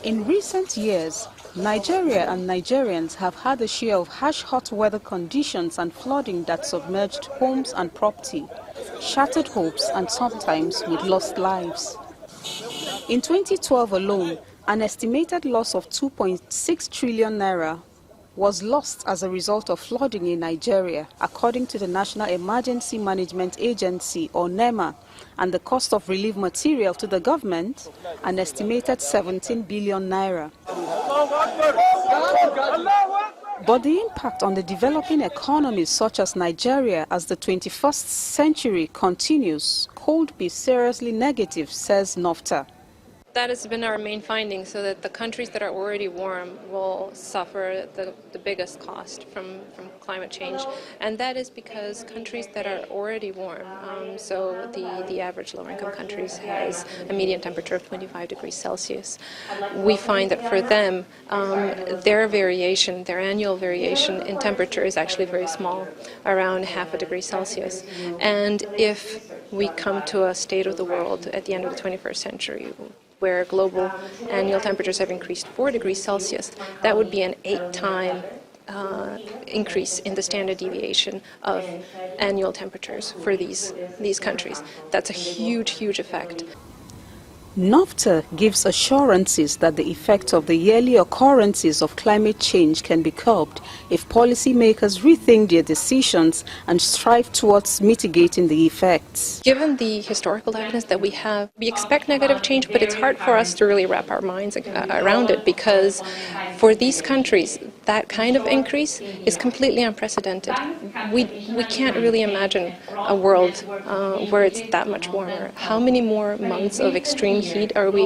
In recent years, Nigeria and Nigerians have had a share of harsh hot weather conditions and flooding that submerged homes and property, shattered hopes and sometimes with lost lives. In 2012 alone, an estimated loss of 2.6 trillion naira was lost as a result of flooding in Nigeria, according to the National Emergency Management Agency, or NEMA, and the cost of relief material to the government, an estimated 17 billion naira. But the impact on the developing economies such as Nigeria as the 21st century continues could be seriously negative, says NOFTA. That has been our main finding, so that the countries that are already warm will suffer the biggest cost from climate change. And that is because countries that are already warm, so the average lower-income countries has a median temperature of 25 degrees Celsius. We find that for them, their annual variation in temperature is actually very small, around half a degree Celsius. And if we come to a state of the world at the end of the 21st century, where global annual temperatures have increased 4 degrees Celsius, that would be an 8-time increase in the standard deviation of annual temperatures for these countries. That's a huge, huge effect. NOFTA gives assurances that the effect of the yearly occurrences of climate change can be curbed if policymakers rethink their decisions and strive towards mitigating the effects. Given the historical evidence that we have, we expect negative change, but it's hard for us to really wrap our minds around it, because for these countries, that kind of increase is completely unprecedented. We can't really imagine a world where it's that much warmer. How many more months of extreme heat are we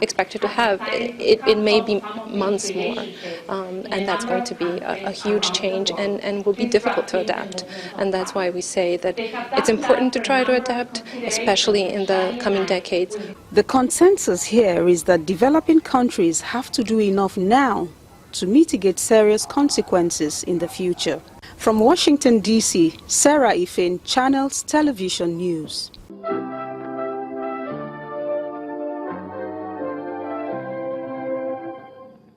expected to have? It may be months more, and that's going to be a huge change and will be difficult to adapt. And that's why we say that it's important to try to adapt, especially in the coming decades. The consensus here is that developing countries have to do enough now to mitigate serious consequences in the future. From Washington, D.C., Sarah Ifin, Channels Television News.